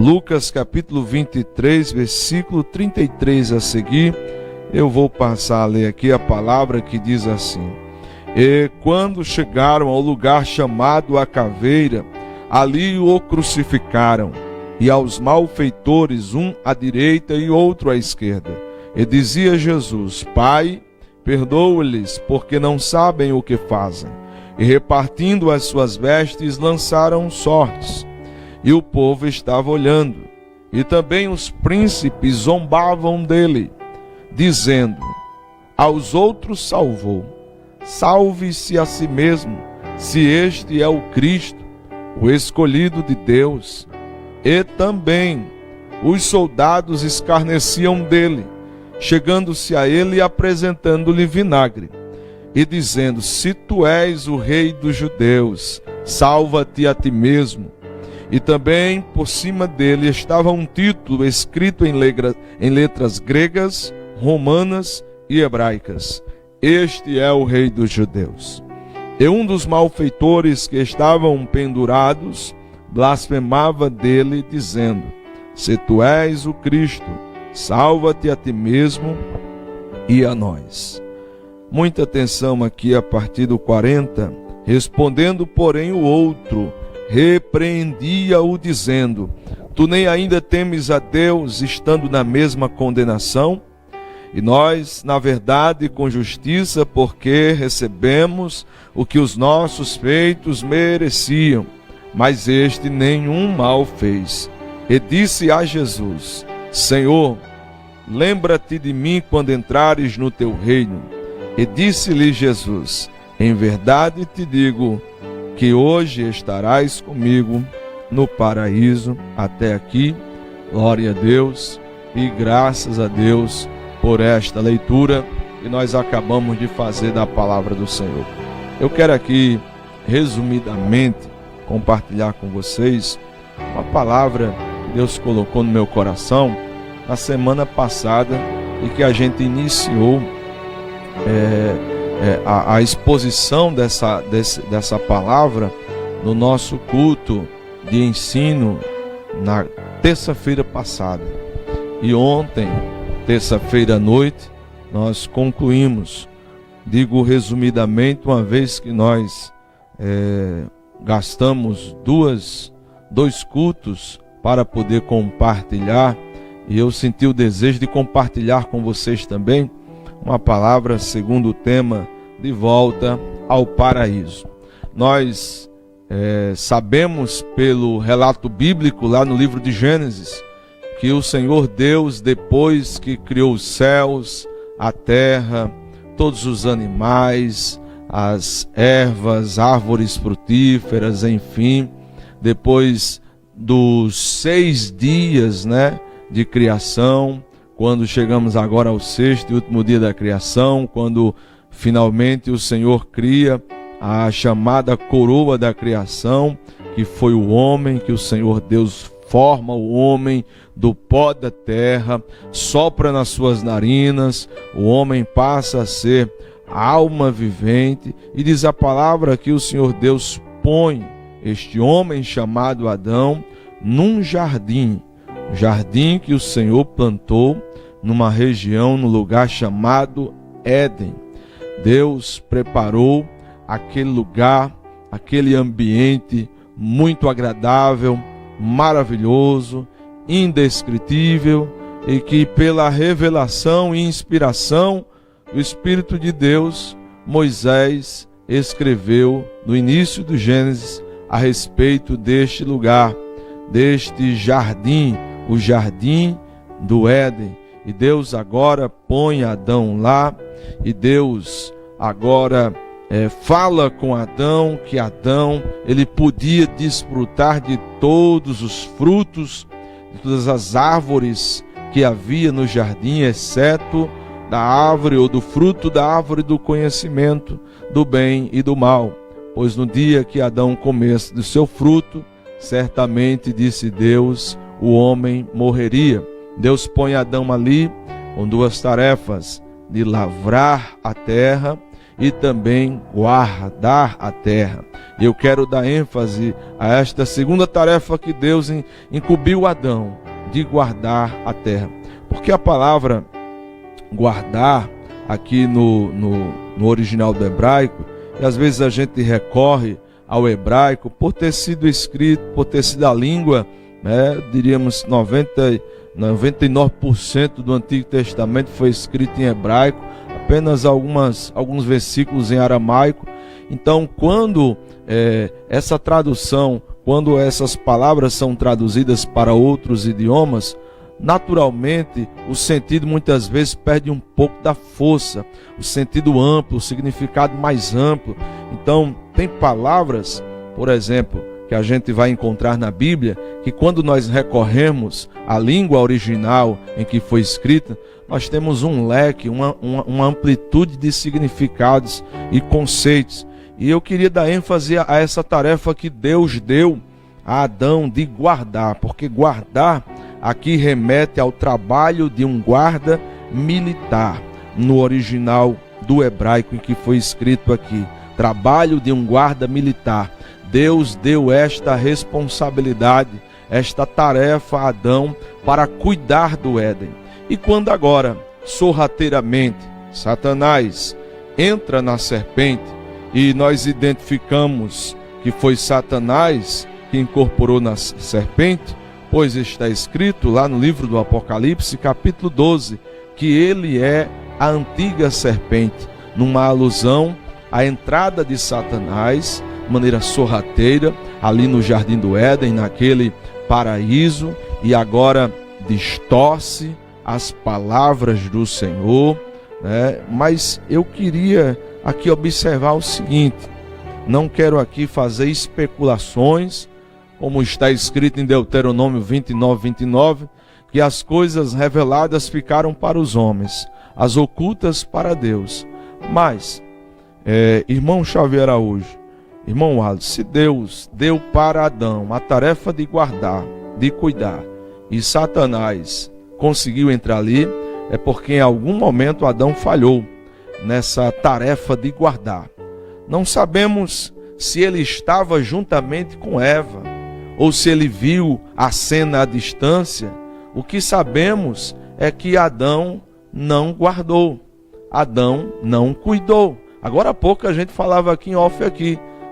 Lucas capítulo 23, versículo 33 a seguir. Eu vou passar a ler aqui a palavra que diz assim: E quando chegaram ao lugar chamado a Caveira, ali o crucificaram, e aos malfeitores, um à direita e outro à esquerda. E dizia Jesus: Pai, perdoa-lhes, porque não sabem o que fazem. E repartindo as suas vestes, lançaram sortes. E o povo estava olhando, e também os príncipes zombavam dele, dizendo: Aos outros salvou, salve-se a si mesmo, se este é o Cristo, o escolhido de Deus. E também os soldados escarneciam dele, chegando-se a ele e apresentando-lhe vinagre, e dizendo: Se tu és o rei dos judeus, salva-te a ti mesmo. E também por cima dele estava um título escrito em letras gregas, romanas e hebraicas: Este é o rei dos judeus. E um dos malfeitores que estavam pendurados blasfemava dele, dizendo: Se tu és o Cristo, salva-te a ti mesmo e a nós. Muita atenção aqui a partir do 40. Respondendo, porém, o outro repreendia-o, dizendo: Tu nem ainda temes a Deus, estando na mesma condenação? E nós, na verdade, com justiça, porque recebemos o que os nossos feitos mereciam. Mas este nenhum mal fez. E disse a Jesus: Senhor, lembra-te de mim quando entrares no teu reino. E disse-lhe Jesus: Em verdade te digo que hoje estarás comigo no paraíso. Até aqui, glória a Deus e graças a Deus por esta leitura que nós acabamos de fazer da palavra do Senhor. Eu quero aqui, resumidamente, compartilhar com vocês uma palavra que Deus colocou no meu coração na semana passada e que a gente iniciou a exposição dessa palavra no nosso culto de ensino na terça-feira passada. E ontem, terça-feira à noite, nós concluímos, digo resumidamente, uma vez que nós gastamos dois cultos para poder compartilhar, e eu senti o desejo de compartilhar com vocês também uma palavra segundo o tema de volta ao paraíso. Nós sabemos pelo relato bíblico lá no livro de Gênesis que o Senhor Deus, depois que criou os céus, a terra, todos os animais, as ervas, árvores frutíferas, enfim, depois dos 6 dias, de criação, quando chegamos agora ao 6º e último dia da criação, quando finalmente o Senhor cria a chamada coroa da criação, que foi o homem, que o Senhor Deus forma o homem do pó da terra, sopra nas suas narinas, o homem passa a ser alma vivente, e diz a palavra que o Senhor Deus põe este homem chamado Adão num jardim que o Senhor plantou numa região, no lugar chamado Éden. Deus preparou aquele lugar, aquele ambiente muito agradável, maravilhoso, indescritível, e que pela revelação e inspiração do Espírito de Deus, Moisés escreveu no início do Gênesis a respeito deste lugar, deste jardim, o jardim do Éden. E Deus agora põe Adão lá, e Deus agora fala com Adão que Adão ele podia desfrutar de todos os frutos, de todas as árvores que havia no jardim, exceto da árvore ou do fruto da árvore do conhecimento do bem e do mal. Pois no dia que Adão comesse do seu fruto, certamente, disse Deus, o homem morreria. Deus põe Adão ali com 2 tarefas: de lavrar a terra e também guardar a terra. E eu quero dar ênfase a esta segunda tarefa que Deus incumbiu Adão, de guardar a terra. Porque a palavra guardar, aqui no original do hebraico, e às vezes a gente recorre ao hebraico, por ter sido escrito, por ter sido a língua, diríamos 99% do Antigo Testamento foi escrito em hebraico, apenas alguns versículos em aramaico. Então, quando essa tradução, quando essas palavras são traduzidas para outros idiomas, naturalmente o sentido muitas vezes perde um pouco da força, o sentido amplo, o significado mais amplo. Então, tem palavras, por exemplo, que a gente vai encontrar na Bíblia, que quando nós recorremos à língua original em que foi escrita, nós temos um leque, uma amplitude de significados e conceitos. E eu queria dar ênfase a essa tarefa que Deus deu a Adão de guardar, porque guardar aqui remete ao trabalho de um guarda militar, no original do hebraico em que foi escrito aqui, trabalho de um guarda militar. Deus deu esta responsabilidade, esta tarefa a Adão para cuidar do Éden. E quando agora, sorrateiramente, Satanás entra na serpente e nós identificamos que foi Satanás que incorporou na serpente, pois está escrito lá no livro do Apocalipse, capítulo 12, que ele é a antiga serpente, numa alusão à entrada de Satanás, de maneira sorrateira, ali no Jardim do Éden, naquele paraíso, e agora distorce as palavras do Senhor, Mas eu queria aqui observar o seguinte: não quero aqui fazer especulações, como está escrito em Deuteronômio 29, que as coisas reveladas ficaram para os homens, as ocultas para Deus. Mas, irmão Xavier Araújo, irmão Aldo, se Deus deu para Adão a tarefa de guardar, de cuidar, e Satanás conseguiu entrar ali, é porque em algum momento Adão falhou nessa tarefa de guardar. Não sabemos se ele estava juntamente com Eva, ou se ele viu a cena à distância. O que sabemos é que Adão não guardou, Adão não cuidou. Agora há pouco a gente falava aqui em off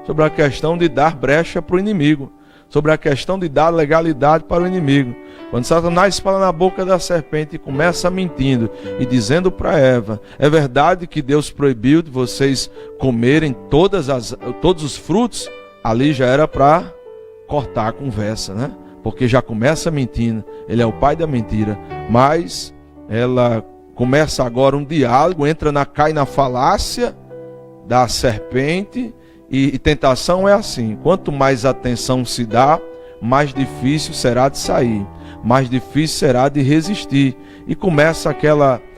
sobre a questão de dar brecha para o inimigo, sobre a questão de dar legalidade para o inimigo. Quando Satanás fala na boca da serpente e começa mentindo e dizendo para Eva: é verdade que Deus proibiu de vocês comerem todos os frutos, ali já era para cortar a conversa, Porque já começa mentindo, ele é o pai da mentira. Mas ela começa agora um diálogo, cai na falácia da serpente. E tentação é assim: quanto mais atenção se dá, mais difícil será de sair, mais difícil será de resistir. E começa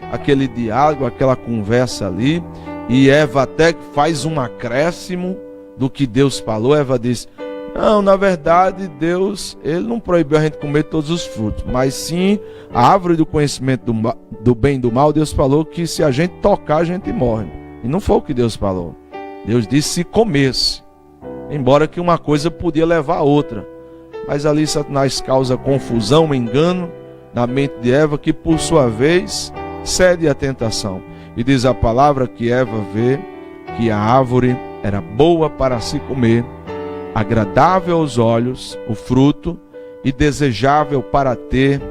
aquele diálogo, aquela conversa ali, e Eva até faz um acréscimo do que Deus falou. Eva diz: não, na verdade Deus, ele não proibiu a gente comer todos os frutos, mas sim a árvore do conhecimento do bem e do mal. Deus falou que se a gente tocar, a gente morre. E não foi o que Deus falou. Deus disse se comesse, embora que uma coisa podia levar a outra. Mas ali Satanás causa confusão, engano na mente de Eva, que por sua vez cede à tentação. E diz a palavra que Eva vê que a árvore era boa para se comer, agradável aos olhos, o fruto, e desejável para ter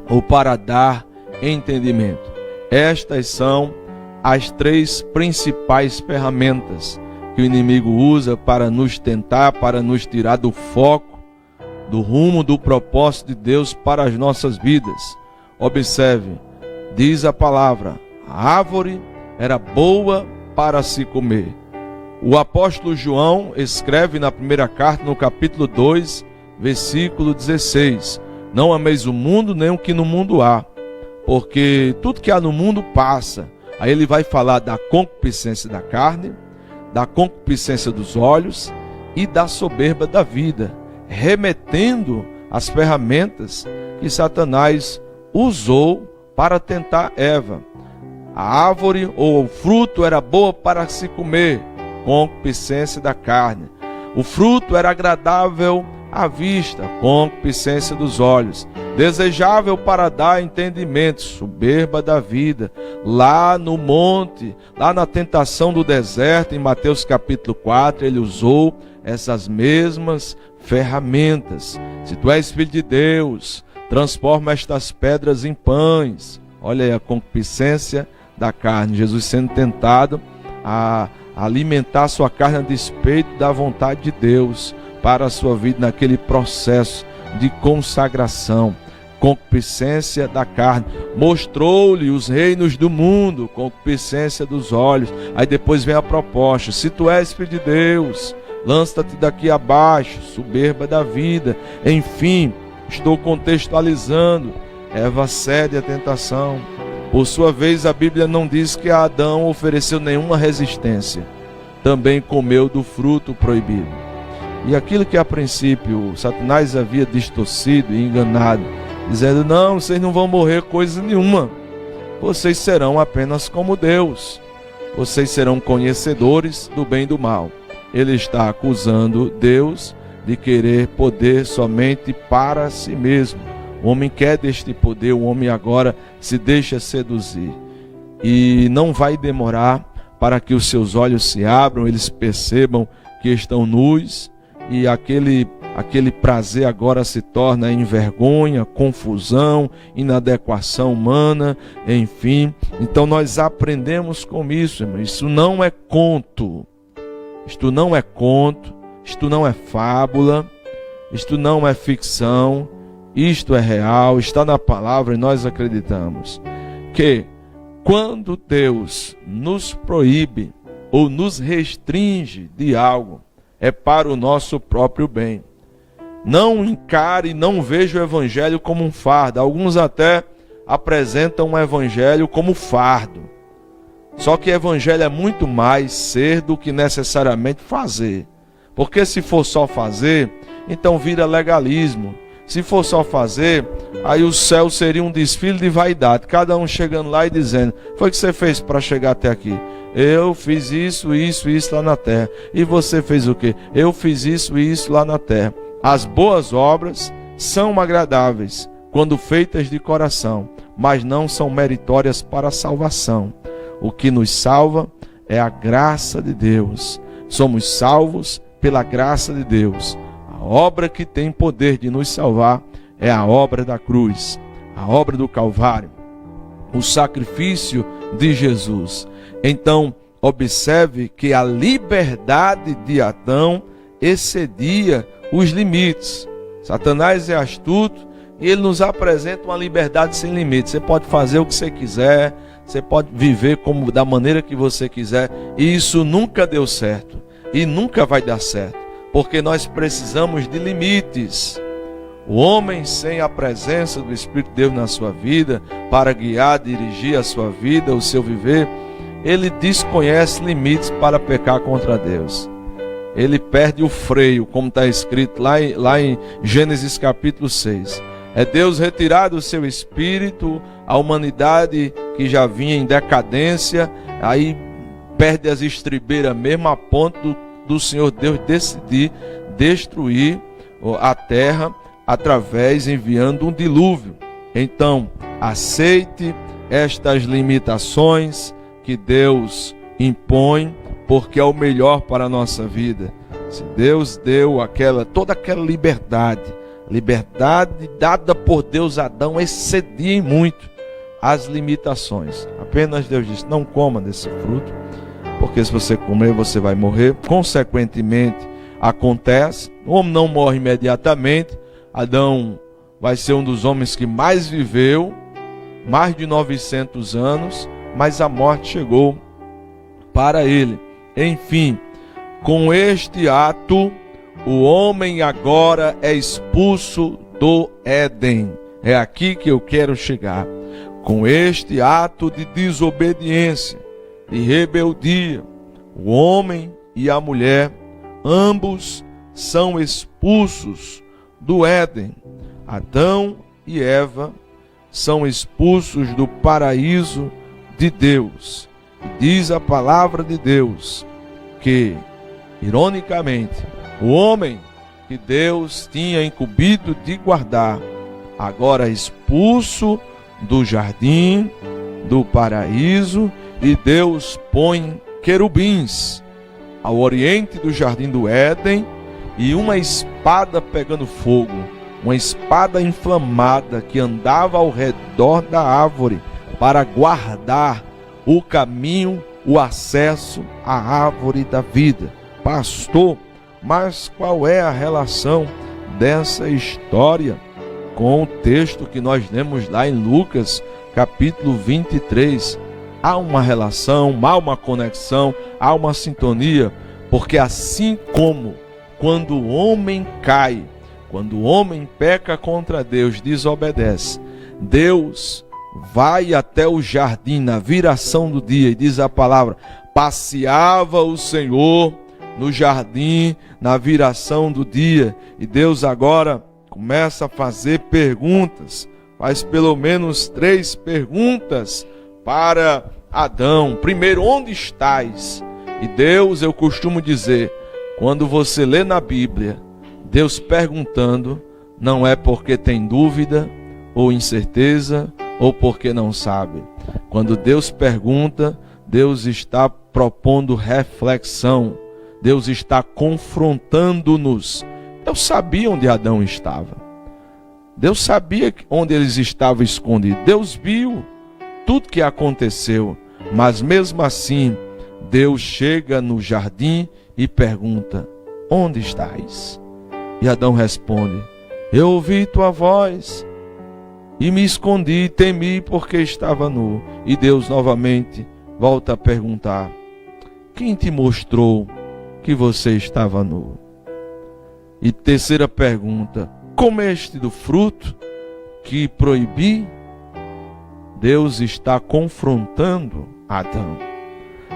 ou para dar entendimento. Estas são as três principais ferramentas que o inimigo usa para nos tentar, para nos tirar do foco, do rumo, do propósito de Deus para as nossas vidas. Observe, diz a palavra: a árvore era boa para se comer. O apóstolo João escreve na primeira carta, no capítulo 2, versículo 16: não ameis o mundo, nem o que no mundo há, porque tudo que há no mundo passa. Aí ele vai falar da concupiscência da carne, da concupiscência dos olhos e da soberba da vida, remetendo às ferramentas que Satanás usou para tentar Eva. A árvore ou o fruto era boa para se comer, concupiscência da carne. O fruto era agradável à vista, concupiscência dos olhos, desejável para dar entendimento, soberba da vida. Lá no monte, lá na tentação do deserto, em Mateus capítulo 4, ele usou essas mesmas ferramentas. Se tu és filho de Deus, transforma estas pedras em pães. Olha aí a concupiscência da carne, Jesus sendo tentado a alimentar sua carne a despeito da vontade de Deus para a sua vida naquele processo de consagração. Concupiscência da carne, mostrou-lhe os reinos do mundo, concupiscência dos olhos. Aí depois vem a proposta: se tu és filho de Deus, lança-te daqui abaixo, soberba da vida. Enfim, estou contextualizando. Eva cede à tentação. Por sua vez, a Bíblia não diz que Adão ofereceu nenhuma resistência. Também comeu do fruto proibido. E aquilo que a princípio Satanás havia distorcido e enganado, dizendo: não, vocês não vão morrer coisa nenhuma. Vocês serão apenas como Deus. Vocês serão conhecedores do bem e do mal. Ele está acusando Deus de querer poder somente para si mesmo. O homem quer deste poder, o homem agora se deixa seduzir. E não vai demorar para que os seus olhos se abram, eles percebam que estão nus, e aquele prazer agora se torna em vergonha, confusão, inadequação humana, enfim. Então nós aprendemos com isso, irmão. Isso não é conto. Isto não é conto, isto não é fábula, isto não é ficção. Isto é real, está na palavra, e nós acreditamos que quando Deus nos proíbe ou nos restringe de algo, é para o nosso próprio bem. Não encare, não veja o evangelho como um fardo. Alguns até apresentam o evangelho como fardo. Só que o evangelho é muito mais ser do que necessariamente fazer. Porque se for só fazer, então vira legalismo. Se for só fazer, aí o céu seria um desfile de vaidade. Cada um chegando lá e dizendo: foi o que você fez para chegar até aqui? Eu fiz isso lá na terra. E você fez o quê? Eu fiz isso lá na terra. As boas obras são agradáveis quando feitas de coração, mas não são meritórias para a salvação. O que nos salva é a graça de Deus. Somos salvos pela graça de Deus. A obra que tem poder de nos salvar é a obra da cruz, a obra do Calvário, o sacrifício de Jesus. Então, observe que a liberdade de Adão excedia os limites. Satanás é astuto e ele nos apresenta uma liberdade sem limites. Você pode fazer o que você quiser, você pode viver como da maneira que você quiser, e isso nunca deu certo e nunca vai dar certo. Porque nós precisamos de limites. O homem sem a presença do Espírito de Deus na sua vida, para guiar, dirigir a sua vida, o seu viver, ele desconhece limites para pecar contra Deus. Ele perde o freio, como está escrito lá em Gênesis capítulo 6. É Deus retirar do seu espírito a humanidade que já vinha em decadência, aí perde as estribeiras mesmo, a ponto do Senhor Deus decidir destruir a terra enviando um dilúvio. Então, aceite estas limitações que Deus impõe, porque é o melhor para a nossa vida. Se Deus deu toda aquela liberdade dada por Deus a Adão, excedia em muito as limitações. Apenas Deus disse: não coma desse fruto, porque se você comer, você vai morrer. Consequentemente, acontece, o homem não morre imediatamente. Adão vai ser um dos homens que mais viveu, mais de 900 anos, mas a morte chegou para ele. Enfim, com este ato, o homem agora é expulso do Éden. É aqui que eu quero chegar. Com este ato de desobediência, de rebeldia, o homem e a mulher, ambos são expulsos do Éden. Adão e Eva são expulsos do paraíso de Deus. E diz a palavra de Deus que, ironicamente, O homem que Deus tinha incumbido de guardar, agora expulso do jardim, do paraíso, e Deus põe querubins ao oriente do jardim do Éden e uma espada pegando fogo, uma espada inflamada que andava ao redor da árvore para guardar o caminho, o acesso à árvore da vida. Pastor, mas qual é a relação dessa história com o texto que nós lemos lá em Lucas, capítulo 23? Há uma relação, há uma conexão, há uma sintonia, porque assim como quando o homem cai, quando o homem peca contra Deus, desobedece, Deus vai até o jardim na viração do dia, e diz a palavra: passeava o Senhor no jardim na viração do dia. E Deus agora começa a fazer perguntas, faz pelo menos 3 perguntas para Adão. Primeiro, onde estás? E Deus, eu costumo dizer, quando você lê na Bíblia, Deus perguntando, não é porque tem dúvida ou incerteza ou porque não sabe. Quando Deus pergunta, Deus está propondo reflexão, Deus está confrontando-nos. Deus sabia onde Adão estava, Deus sabia onde eles estavam escondidos, Deus viu tudo que aconteceu, mas mesmo assim Deus chega no jardim e pergunta: onde estás? E Adão responde: eu ouvi tua voz e me escondi, temi porque estava nu. E Deus novamente volta a perguntar: quem te mostrou que você estava nu? E terceira pergunta: comeste do fruto que proibi? Deus está confrontando Adão.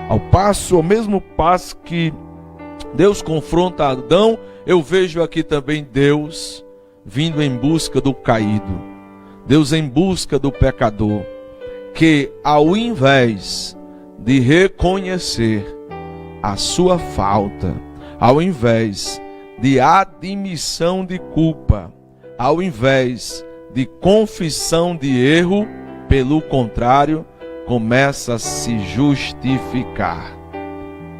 Ao mesmo passo que Deus confronta Adão, eu vejo aqui também Deus vindo em busca do caído, Deus em busca do pecador, que ao invés de reconhecer a sua falta, ao invés de admissão de culpa, ao invés de confissão de erro, pelo contrário, começa a se justificar.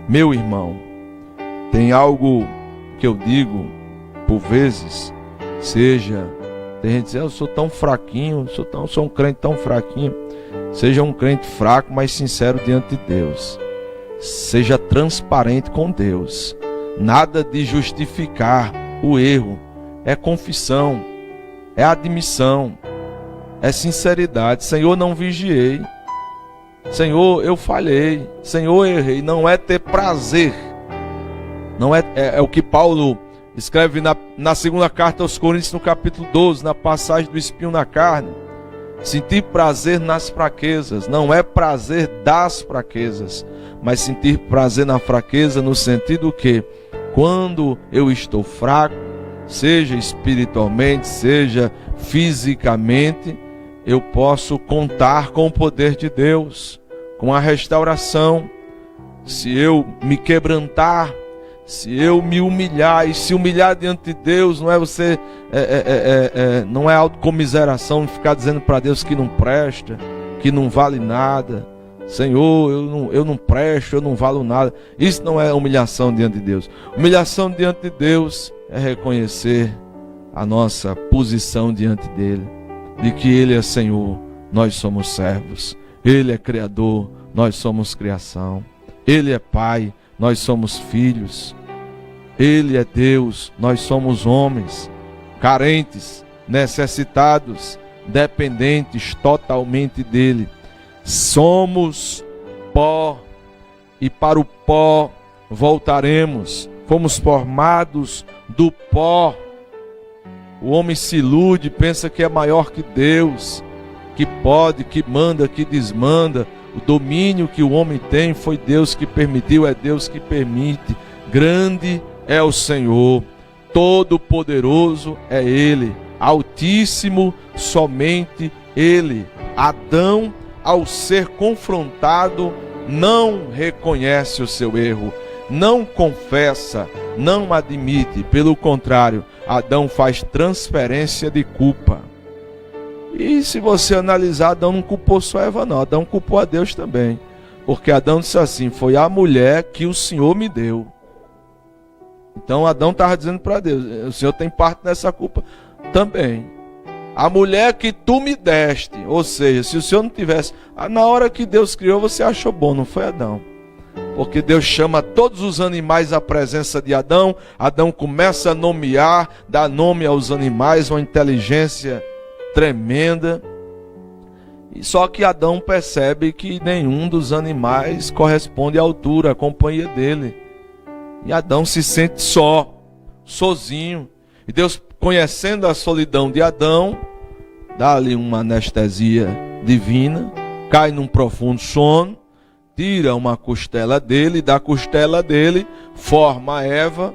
Meu irmão, tem algo que eu digo por vezes, tem gente que diz: eu sou tão fraquinho, sou um crente tão fraquinho. Seja um crente fraco, mas sincero diante de Deus. Seja transparente com Deus. Nada de justificar o erro. É confissão, é admissão, é sinceridade. Senhor, não vigiei. Senhor, eu falhei. Senhor, errei. Não é ter prazer. Não é o que Paulo escreve na segunda carta aos Coríntios, no capítulo 12, na passagem do espinho na carne. Sentir prazer nas fraquezas. Não é prazer das fraquezas, mas sentir prazer na fraqueza, no sentido que quando eu estou fraco, seja espiritualmente, seja fisicamente, eu posso contar com o poder de Deus, com a restauração. Se eu me quebrantar, se eu me humilhar, e se humilhar diante de Deus, não é você, não é autocomiseração, ficar dizendo para Deus que não presta, que não vale nada. Senhor, eu não presto, eu não valo nada. Isso não é humilhação diante de Deus. Humilhação diante de Deus é reconhecer a nossa posição diante dele, de que Ele é Senhor, nós somos servos. Ele é Criador, nós somos criação. Ele é Pai, nós somos filhos. Ele é Deus, nós somos homens, carentes, necessitados, dependentes totalmente dele. Somos pó e para o pó voltaremos. Fomos formados do pó. O homem se ilude, pensa que é maior que Deus, que pode, que manda, que desmanda. O domínio que o homem tem foi Deus que permitiu, é Deus que permite. Grande é o Senhor, todo-poderoso é Ele, Altíssimo somente Ele. Adão, ao ser confrontado, não reconhece o seu erro, não confessa, não admite, pelo contrário, Adão faz transferência de culpa. E se você analisar, Adão não culpou só Eva não, Adão culpou a Deus também. Porque Adão disse assim: foi a mulher que o Senhor me deu. Então Adão estava dizendo para Deus: o Senhor tem parte nessa culpa também. A mulher que tu me deste. Ou seja, se o Senhor não tivesse, na hora que Deus criou, você achou bom, não foi Adão. Porque Deus chama todos os animais à presença de Adão. Adão começa a nomear, dá nome aos animais, uma inteligência tremenda. E só que Adão percebe que nenhum dos animais corresponde à altura, à companhia dele. E Adão se sente só, sozinho. E Deus, conhecendo a solidão de Adão, dá-lhe uma anestesia divina, cai num profundo sono, tira uma costela dele, da costela dele forma Eva.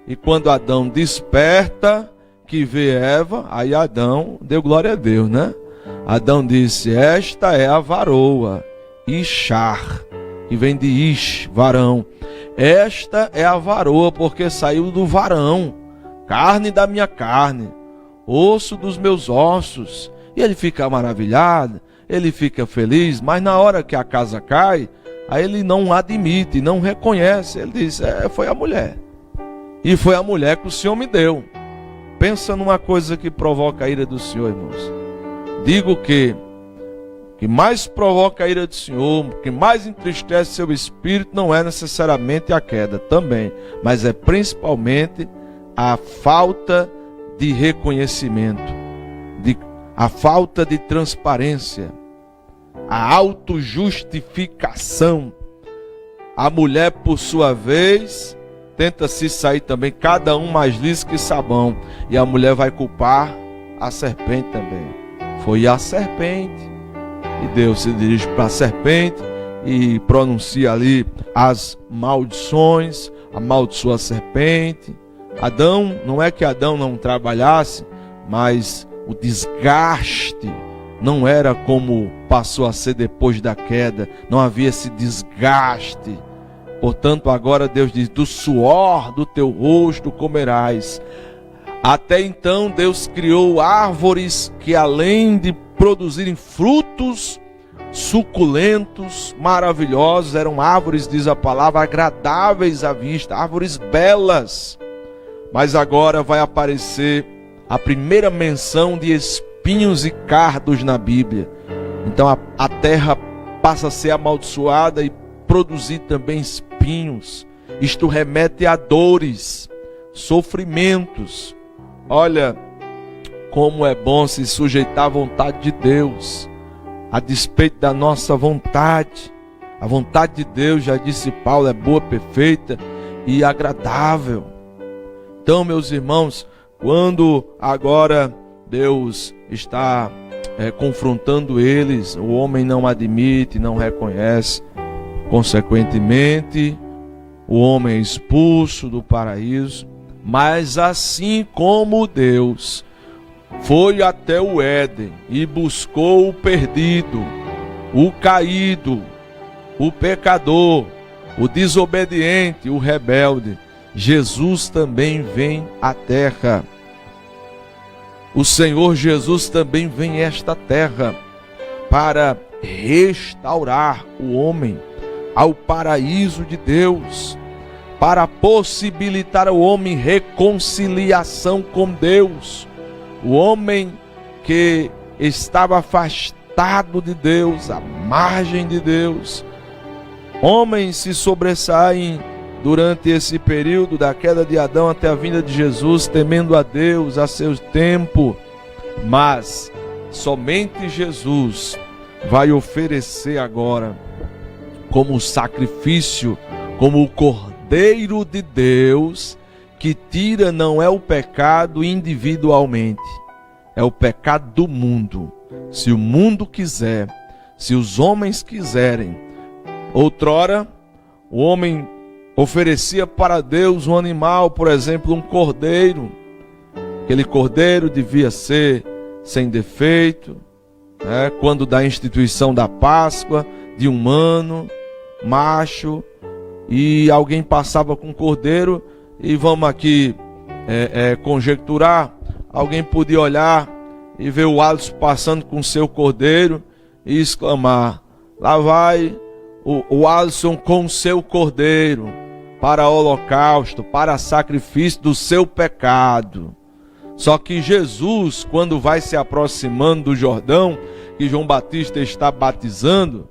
E quando Adão desperta, que vê Eva, aí Adão deu glória a Deus, né? Adão disse: esta é a varoa, Ishar, que vem de Ish, varão. Esta é a varoa, porque saiu do varão, carne da minha carne, osso dos meus ossos. E ele fica maravilhado, ele fica feliz, mas na hora que a casa cai, aí ele não admite, não reconhece. Ele diz: foi a mulher. E foi a mulher que o Senhor me deu. Pensa numa coisa que provoca a ira do Senhor, irmãos. Digo que mais provoca a ira do Senhor, que mais entristece seu espírito, não é necessariamente a queda também, mas é principalmente a falta de reconhecimento, a falta de transparência, a autojustificação. A mulher, por sua vez, tenta se sair também, cada um mais liso que sabão, e a mulher vai culpar a serpente também. Foi a serpente. E Deus se dirige para a serpente e pronuncia ali as maldições, amaldiçoa a serpente. Adão, não é que Adão não trabalhasse, mas o desgaste não era como passou a ser depois da queda, não havia esse desgaste. Portanto, agora Deus diz: do suor do teu rosto comerás. Até então Deus criou árvores que, além de produzirem frutos suculentos, maravilhosos, eram árvores, diz a palavra, agradáveis à vista, árvores belas. Mas agora vai aparecer a primeira menção de espinhos e cardos na Bíblia. Então a terra passa a ser amaldiçoada e produzir também espinhos. Isto remete a dores, sofrimentos. Olha como é bom se sujeitar à vontade de Deus, a despeito da nossa vontade. A vontade de Deus, já disse Paulo, é boa, perfeita e agradável. Então, meus irmãos, quando agora Deus está confrontando eles, o homem não admite, não reconhece, consequentemente, o homem é expulso do paraíso. Mas assim como Deus foi até o Éden e buscou o perdido, o caído, o pecador, o desobediente, o rebelde, Jesus também vem à terra. O Senhor Jesus também vem a esta terra para restaurar o homem ao paraíso de Deus, para possibilitar ao homem reconciliação com Deus. O homem que estava afastado de Deus, à margem de Deus. Homens se sobressaem durante esse período da queda de Adão até a vinda de Jesus, temendo a Deus a seu tempo. Mas somente Jesus vai oferecer agora como sacrifício, como o Cordeiro de Deus, que tira não é o pecado individualmente, é o pecado do mundo. Se o mundo quiser, se os homens quiserem. Outrora, o homem oferecia para Deus um animal, por exemplo, um cordeiro. Aquele cordeiro devia ser sem defeito, quando da instituição da Páscoa, de um ano, macho, e alguém passava com o cordeiro, e vamos aqui conjecturar, alguém podia olhar e ver o Alisson passando com seu cordeiro e exclamar: lá vai o Alisson com seu cordeiro para holocausto, para sacrifício do seu pecado. Só que Jesus, quando vai se aproximando do Jordão, que João Batista está batizando,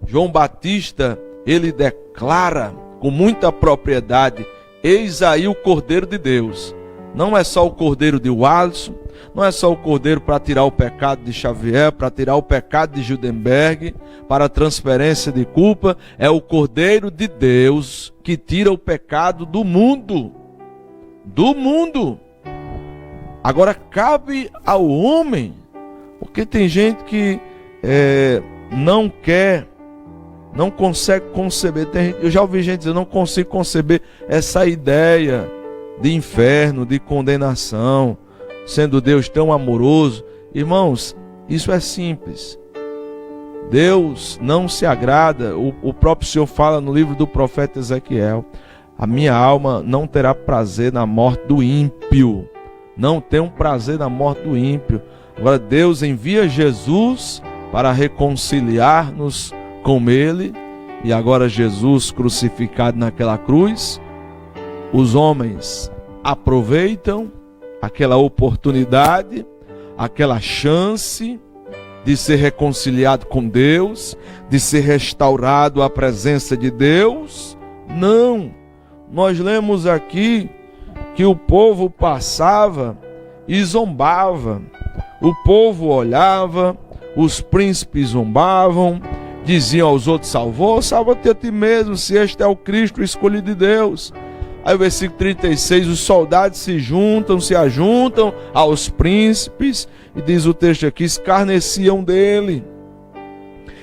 João Batista, ele declara com muita propriedade: eis aí o Cordeiro de Deus. Não é só o Cordeiro de Alisson, não é só o Cordeiro para tirar o pecado de Xavier, para tirar o pecado de Judenberg, para a transferência de culpa, é o Cordeiro de Deus que tira o pecado do mundo. Do mundo. Agora cabe ao homem, porque tem gente que não quer, não consegue conceber. Eu já ouvi gente dizer: eu não consigo conceber essa ideia de inferno, de condenação, sendo Deus tão amoroso. Irmãos, isso é simples. Deus não se agrada, o próprio Senhor fala no livro do profeta Ezequiel: a minha alma não terá prazer na morte do ímpio. Não tem um prazer na morte do ímpio. Agora Deus envia Jesus para reconciliar-nos com Ele, e agora Jesus crucificado naquela cruz, os homens aproveitam aquela oportunidade, aquela chance de ser reconciliado com Deus, de ser restaurado à presença de Deus. Não, nós lemos aqui que o povo passava e zombava, o povo olhava, os príncipes zombavam, diziam aos outros: salva-te a ti mesmo, se este é o Cristo, o escolhido de Deus. Aí o versículo 36, os soldados se ajuntam aos príncipes, e diz o texto aqui: escarneciam dele.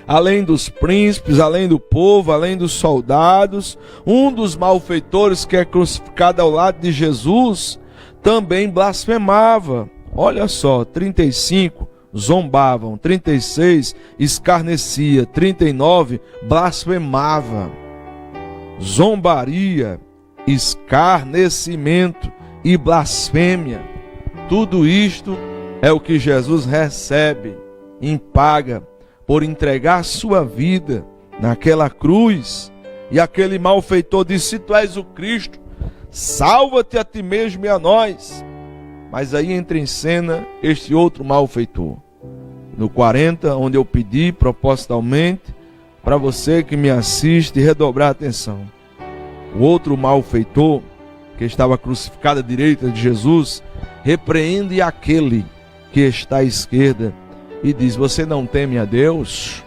Além dos príncipes, além do povo, além dos soldados, um dos malfeitores que é crucificado ao lado de Jesus também blasfemava. Olha só, 35, zombavam. 36, escarnecia. 39, blasfemava. Zombaria, escarnecimento e blasfêmia. Tudo isto é o que Jesus recebe em paga por entregar sua vida naquela cruz. E aquele malfeitor disse: se tu és o Cristo, salva-te a ti mesmo e a nós. Mas aí entra em cena este outro malfeitor. No 40, onde eu pedi propositalmente para você que me assiste redobrar a atenção. O outro malfeitor, que estava crucificado à direita de Jesus, repreende aquele que está à esquerda e diz: você não teme a Deus?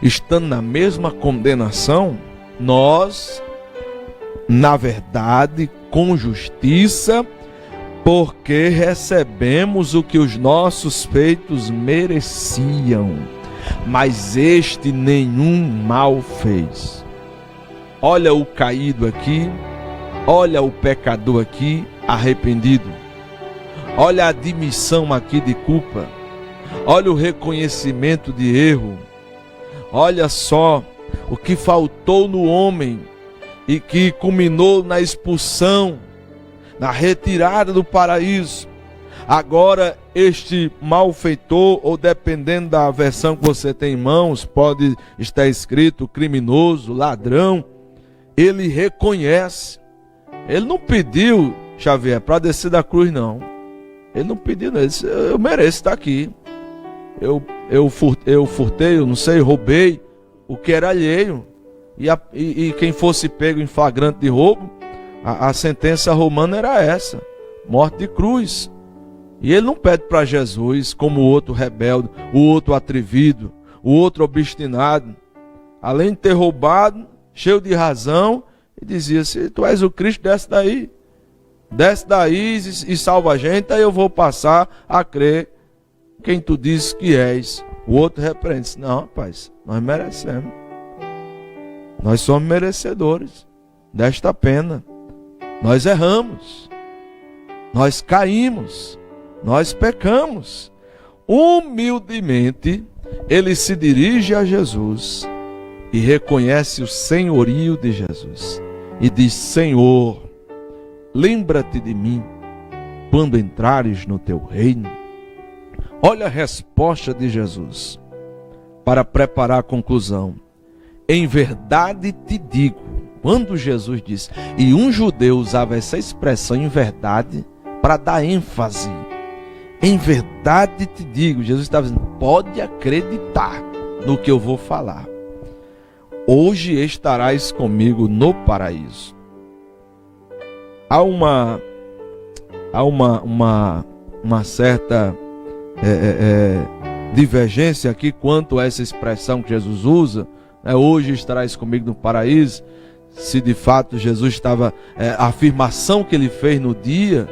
Estando na mesma condenação, nós, na verdade, com justiça, porque recebemos o que os nossos feitos mereciam, mas este nenhum mal fez. Olha o caído aqui, olha o pecador aqui arrependido, olha a admissão aqui de culpa, olha o reconhecimento de erro. Olha só o que faltou no homem e que culminou na expulsão, na retirada do paraíso. Agora este malfeitor, ou dependendo da versão que você tem em mãos, pode estar escrito criminoso, ladrão, ele reconhece. Ele não pediu, Xavier, para descer da cruz, não. Ele não pediu, não. Ele disse: eu mereço estar aqui. Eu furtei, eu não sei, roubei o que era alheio. E quem fosse pego em flagrante de roubo, a sentença romana era essa: morte de cruz. E ele não pede para Jesus, como o outro rebelde, o outro atrevido, o outro obstinado, além de ter roubado, cheio de razão, e dizia: se tu és o Cristo, desce daí e salva a gente, aí eu vou passar a crer quem tu dizes que és. O outro repreende: não, rapaz, nós merecemos, nós somos merecedores desta pena, nós erramos, nós caímos, nós pecamos. Humildemente ele se dirige a Jesus e reconhece o senhorio de Jesus e diz: Senhor, lembra-te de mim quando entrares no teu reino. Olha a resposta de Jesus para preparar a conclusão. Em verdade te digo, quando Jesus disse, e um judeu usava essa expressão em verdade para dar ênfase. Em verdade te digo, Jesus estava dizendo, pode acreditar no que eu vou falar. Hoje estarás comigo no paraíso. Há uma certa divergência aqui quanto a essa expressão que Jesus usa, hoje estarás comigo no paraíso, se de fato Jesus estava, a afirmação que ele fez no dia,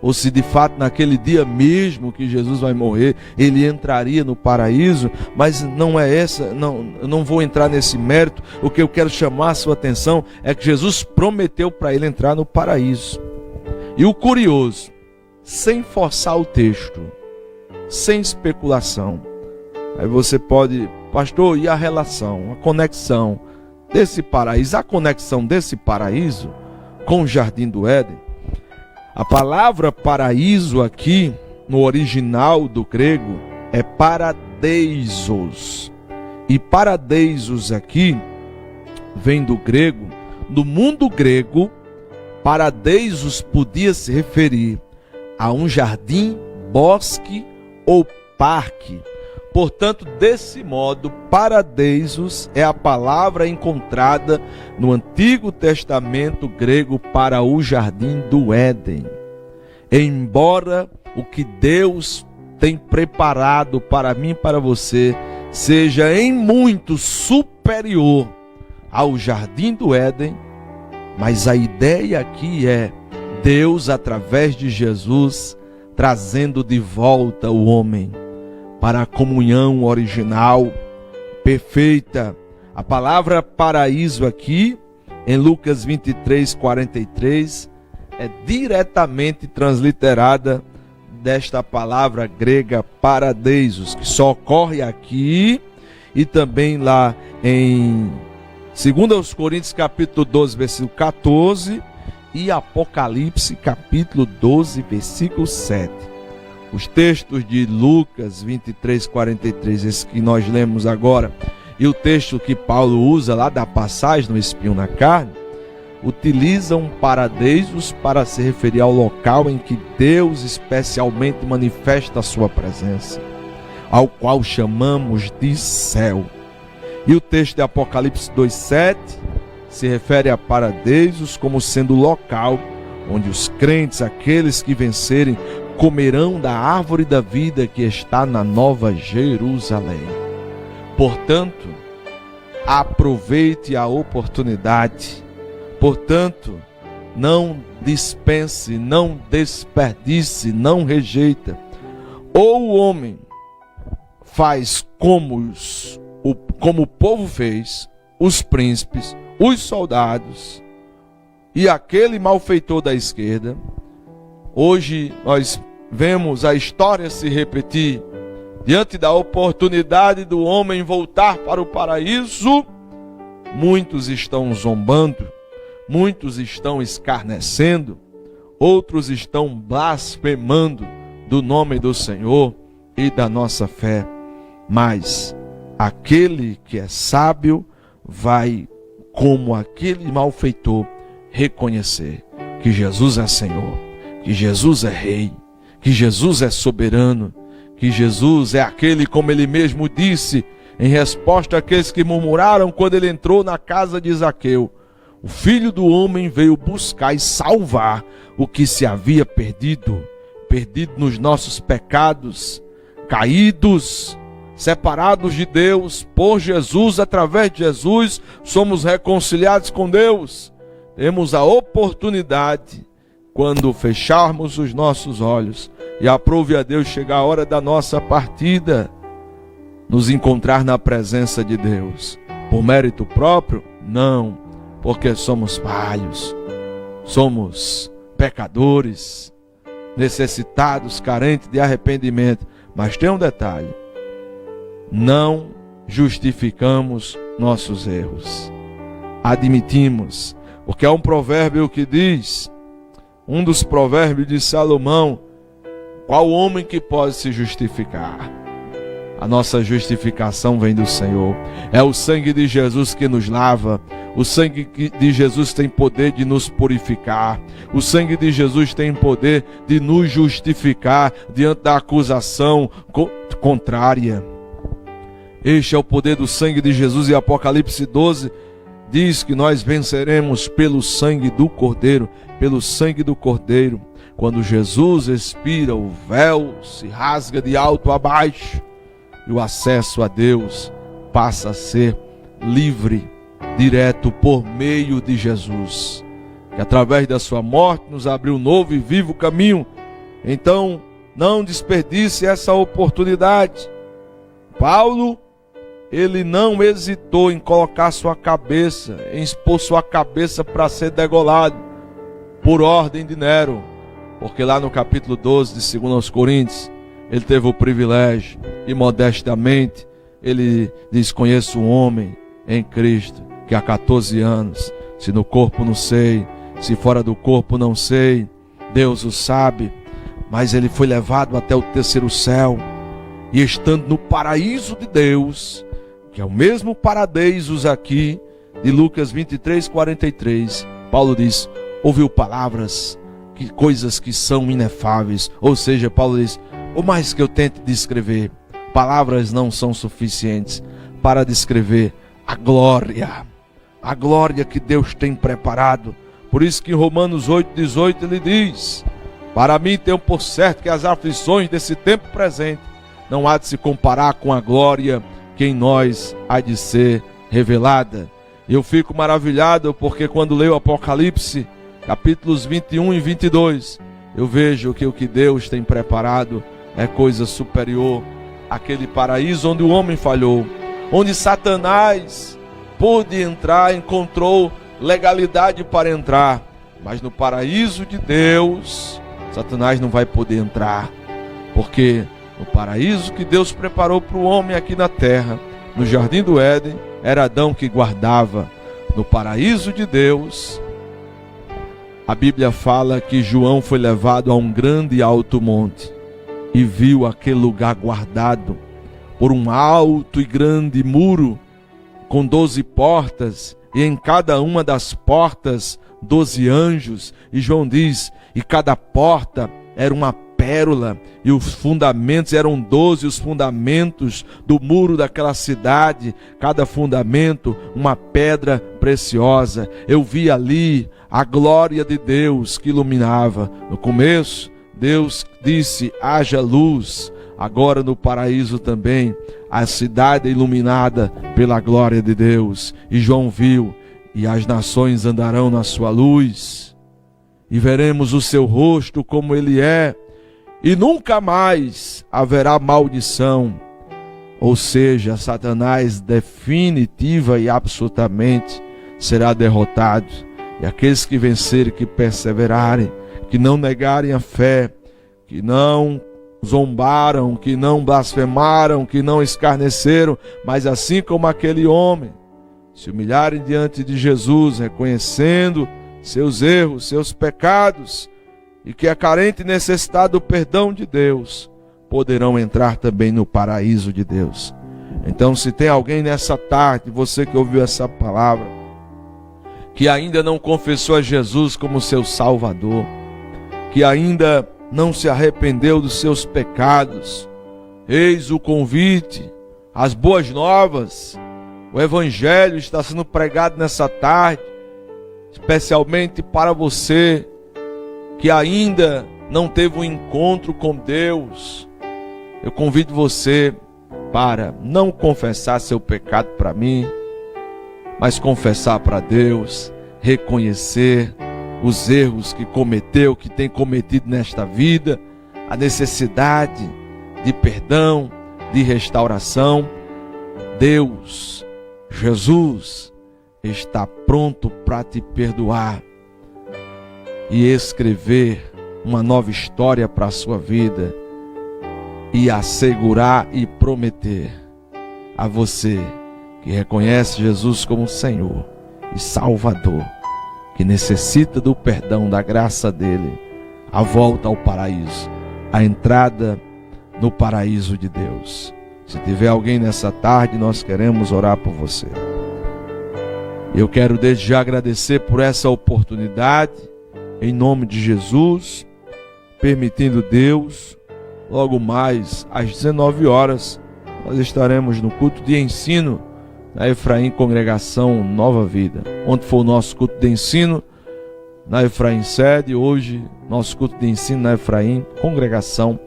ou se de fato naquele dia mesmo que Jesus vai morrer, ele entraria no paraíso, mas não é essa, eu não vou entrar nesse mérito. O que eu quero chamar a sua atenção é que Jesus prometeu para ele entrar no paraíso. E o curioso, sem forçar o texto, sem especulação, aí você pode, pastor, e a relação, a conexão desse paraíso, a conexão desse paraíso com o Jardim do Éden? A palavra paraíso aqui, no original do grego, é paradeisos. E paradeisos aqui vem do grego. No mundo grego, paradeisos podia se referir a um jardim, bosque ou parque. Portanto, desse modo, paradeisos é a palavra encontrada no Antigo Testamento grego para o Jardim do Éden. Embora o que Deus tem preparado para mim e para você seja em muito superior ao Jardim do Éden, mas a ideia aqui é Deus, através de Jesus, trazendo de volta o homem para a comunhão original, perfeita. A palavra paraíso aqui, em Lucas 23, 43, é diretamente transliterada desta palavra grega paradeisos, que só ocorre aqui e também lá em 2 Coríntios capítulo 12, versículo 14 e Apocalipse capítulo 12, versículo 7. Os textos de Lucas 23, 43, esse que nós lemos agora, e o texto que Paulo usa lá da passagem no espinho na carne, utilizam paradeisos para se referir ao local em que Deus especialmente manifesta a sua presença, ao qual chamamos de céu. E o texto de Apocalipse 2,7 se refere a paradeisos como sendo o local onde os crentes, aqueles que vencerem, comerão da árvore da vida que está na Nova Jerusalém. Portanto, aproveite a oportunidade. Portanto, não dispense, não desperdice, não rejeita. Ou o homem faz como o povo fez, os príncipes, os soldados e aquele malfeitor da esquerda. Hoje nós vemos a história se repetir. Diante da oportunidade do homem voltar para o paraíso, muitos estão zombando, muitos estão escarnecendo, outros estão blasfemando do nome do Senhor e da nossa fé. Mas aquele que é sábio vai, como aquele malfeitor, reconhecer que Jesus é Senhor, que Jesus é Rei, que Jesus é soberano, que Jesus é aquele, como ele mesmo disse, em resposta àqueles que murmuraram quando ele entrou na casa de Zaqueu: o Filho do Homem veio buscar e salvar o que se havia perdido nos nossos pecados, caídos, separados de Deus. Por Jesus, através de Jesus, somos reconciliados com Deus. Temos a oportunidade, quando fecharmos os nossos olhos e aprove a Deus chegar a hora da nossa partida, nos encontrar na presença de Deus. Por mérito próprio? Não, porque somos falhos, somos pecadores, necessitados, carentes de arrependimento. Mas tem um detalhe: não justificamos nossos erros, admitimos, porque há um provérbio que diz: um dos provérbios de Salomão: qual homem que pode se justificar? A nossa justificação vem do Senhor. É o sangue de Jesus que nos lava. O sangue de Jesus tem poder de nos purificar. O sangue de Jesus tem poder de nos justificar diante da acusação contrária. Este é o poder do sangue de Jesus. E Apocalipse 12 diz que nós venceremos pelo sangue do Cordeiro. Pelo sangue do Cordeiro. Quando Jesus expira, o véu se rasga de alto a baixo. E o acesso a Deus passa a ser livre, direto por meio de Jesus, que através da sua morte nos abriu um novo e vivo caminho. Então, não desperdice essa oportunidade. Paulo, ele não hesitou em colocar sua cabeça, em expor sua cabeça para ser degolado, por ordem de Nero, porque lá no capítulo 12 de 2 Coríntios, ele teve o privilégio e modestamente ele diz: conheço um homem em Cristo que há 14 anos, se no corpo não sei, se fora do corpo não sei, Deus o sabe, mas ele foi levado até o terceiro céu, e estando no paraíso de Deus, que é o mesmo paradeisos aqui de Lucas 23:43, Paulo diz: ouviu palavras, coisas que são inefáveis. Ou seja, Paulo diz: por mais que eu tente descrever, palavras não são suficientes para descrever a glória que Deus tem preparado. Por isso que em Romanos 8:18 ele diz: para mim tenho por certo que as aflições desse tempo presente não há de se comparar com a glória que em nós há de ser revelada. Eu fico maravilhado porque quando leio Apocalipse, capítulos 21 e 22, eu vejo que o que Deus tem preparado é coisa superior àquele paraíso onde o homem falhou, onde Satanás pôde entrar, encontrou legalidade para entrar, mas no paraíso de Deus, Satanás não vai poder entrar, porque no paraíso que Deus preparou para o homem aqui na terra, no jardim do Éden, era Adão que guardava. No paraíso de Deus, a Bíblia fala que João foi levado a um grande e alto monte e viu aquele lugar guardado por um alto e grande muro com 12 portas, e em cada uma das portas 12 anjos. E João diz: e cada porta era uma pérola, e os fundamentos eram 12, os fundamentos do muro daquela cidade, cada fundamento uma pedra preciosa. Eu vi ali a glória de Deus que iluminava. No começo, Deus disse: haja luz. Agora no paraíso também, a cidade é iluminada pela glória de Deus. E João viu: e as nações andarão na sua luz, e veremos o seu rosto como ele é, e nunca mais haverá maldição. Ou seja, Satanás definitiva e absolutamente será derrotado. E aqueles que vencerem, que perseverarem, que não negarem a fé, que não zombaram, que não blasfemaram, que não escarneceram, mas assim como aquele homem, se humilharem diante de Jesus, reconhecendo seus erros, seus pecados, e que é carente e necessitado do perdão de Deus, poderão entrar também no paraíso de Deus. Então, se tem alguém nessa tarde, você que ouviu essa palavra, que ainda não confessou a Jesus como seu Salvador, que ainda não se arrependeu dos seus pecados, eis o convite, as boas novas, o Evangelho está sendo pregado nessa tarde, especialmente para você que ainda não teve um encontro com Deus. Eu convido você para não confessar seu pecado para mim, mas confessar para Deus, reconhecer os erros que cometeu, que tem cometido nesta vida, a necessidade de perdão, de restauração. Deus, Jesus, está pronto para te perdoar e escrever uma nova história para a sua vida, e assegurar e prometer a você que reconhece Jesus como Senhor e Salvador, que necessita do perdão, da graça dele, a volta ao paraíso, a entrada no paraíso de Deus. Se tiver alguém nessa tarde, nós queremos orar por você. Eu quero desde já agradecer por essa oportunidade, em nome de Jesus, permitindo Deus, logo mais às 19 horas, nós estaremos no culto de ensino na Efraim Congregação Nova Vida. Ontem foi o nosso culto de ensino na Efraim Sede, hoje nosso culto de ensino na Efraim Congregação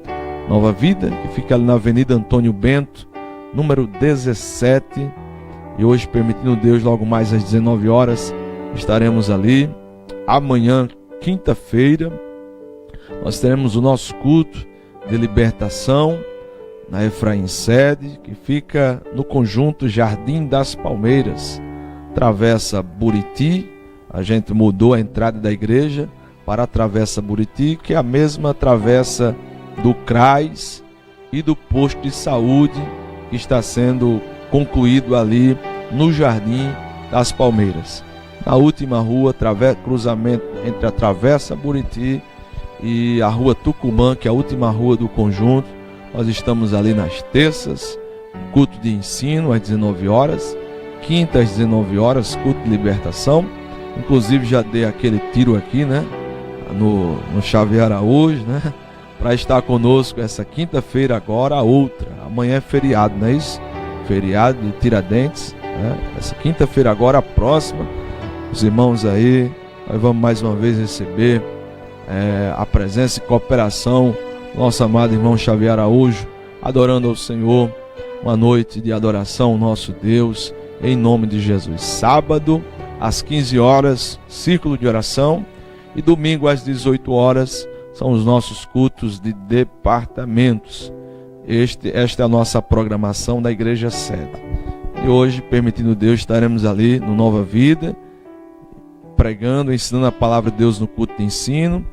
Nova Vida, que fica ali na Avenida Antônio Bento, número 17. E hoje, permitindo Deus, logo mais às 19 horas, estaremos ali. Amanhã, quinta-feira, nós teremos o nosso culto de libertação na Efraim Sede, que fica no conjunto Jardim das Palmeiras, Travessa Buriti. A gente mudou a entrada da igreja para a Travessa Buriti, que é a mesma travessa do CRAS e do posto de saúde que está sendo concluído ali no Jardim das Palmeiras. Na última rua, cruzamento entre a Travessa Buriti e a Rua Tucumã, que é a última rua do conjunto. Nós estamos ali nas terças, culto de ensino às 19 horas, quinta às 19 horas, culto de libertação. Inclusive já dei aquele tiro aqui, né, no Xavier Araújo, né, para estar conosco essa quinta-feira agora, a outra. Amanhã é feriado, não é isso? Feriado de Tiradentes, né? Essa quinta-feira agora, a próxima, os irmãos aí, nós vamos mais uma vez receber a presença e cooperação do nosso amado irmão Xavier Araújo, adorando ao Senhor, uma noite de adoração ao nosso Deus, em nome de Jesus. Sábado, às 15 horas, círculo de oração, e domingo às 18 horas, são os nossos cultos de departamentos. Esta é a nossa programação da Igreja Sede. E hoje, permitindo Deus, estaremos ali no Nova Vida, pregando, ensinando a palavra de Deus no culto de ensino.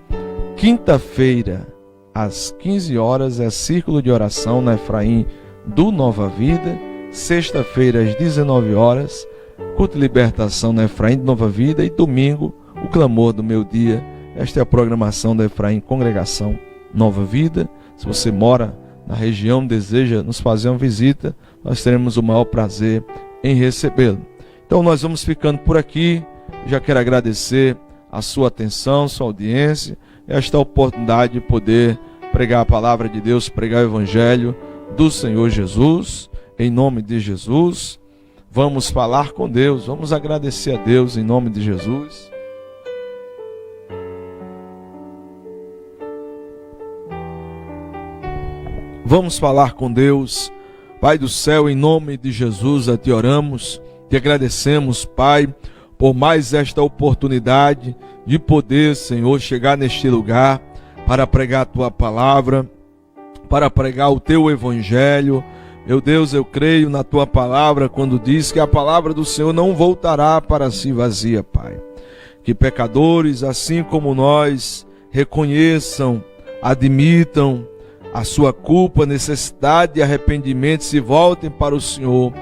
Quinta-feira, às 15 horas, é círculo de oração na Efraim do Nova Vida. Sexta-feira, às 19 horas, culto de libertação na Efraim do Nova Vida. E domingo, o clamor do meu dia. Esta é a programação da Efraim Congregação Nova Vida. Se você mora na região, deseja nos fazer uma visita, nós teremos o maior prazer em recebê-lo. Então nós vamos ficando por aqui. Já quero agradecer a sua atenção, sua audiência, esta oportunidade de poder pregar a palavra de Deus, pregar o Evangelho do Senhor Jesus. Em nome de Jesus, vamos falar com Deus, vamos agradecer a Deus em nome de Jesus. Vamos falar com Deus. Pai do céu, em nome de Jesus, a Ti oramos, Te agradecemos, Pai, por mais esta oportunidade de poder, Senhor, chegar neste lugar para pregar a Tua palavra, para pregar o Teu Evangelho. Meu Deus, eu creio na Tua palavra quando diz que a palavra do Senhor não voltará para si vazia, Pai. Que pecadores, assim como nós, reconheçam, admitam a sua culpa, necessidade e arrependimento, se voltem para o Senhor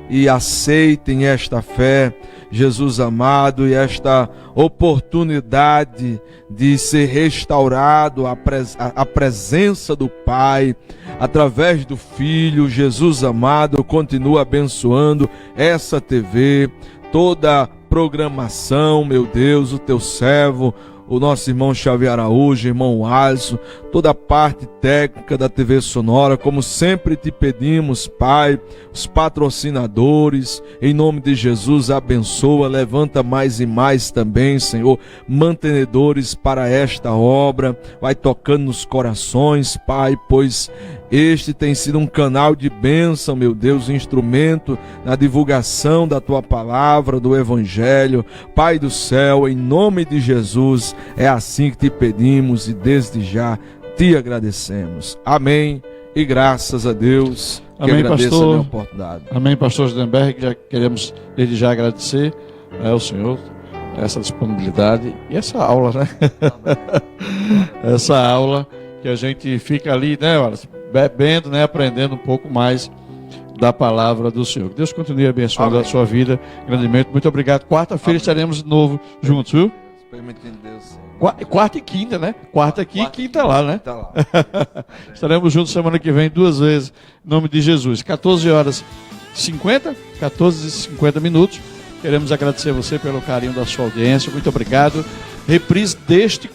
e aceitem esta fé, Jesus amado, e esta oportunidade de ser restaurado à presença do Pai, através do Filho. Jesus amado, continua abençoando essa TV, toda a programação, meu Deus, o Teu servo, o nosso irmão Xavier Araújo, irmão Alisson, toda a parte técnica da TV Sonora, como sempre te pedimos, Pai, os patrocinadores, em nome de Jesus, abençoa, levanta mais e mais também, Senhor, mantenedores para esta obra, vai tocando nos corações, Pai, pois este tem sido um canal de bênção, meu Deus, instrumento na divulgação da Tua palavra, do Evangelho. Pai do céu, em nome de Jesus, é assim que te pedimos e desde já te agradecemos. Amém e graças a Deus. Amém, pastor. A minha oportunidade. Amém, pastor Judenberg. Já queremos desde já agradecer ao Senhor essa disponibilidade e essa aula, né? Essa aula que a gente fica ali, né, bebendo, né, aprendendo um pouco mais da palavra do Senhor. Que Deus continue abençoando a sua vida grandemente. Muito obrigado. Quarta-feira estaremos de novo juntos, viu? Permitindo Deus, sim. Quarta e quinta, né? Quarta aqui e quinta lá, né? Tá lá. Estaremos juntos semana que vem, 2 vezes, em nome de Jesus. 14h50, 14h50 minutos. Queremos agradecer a você pelo carinho da sua audiência. Muito obrigado. Reprise deste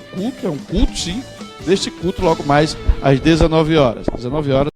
culto, é um culto, sim, deste culto logo mais às 19 horas. 19 horas.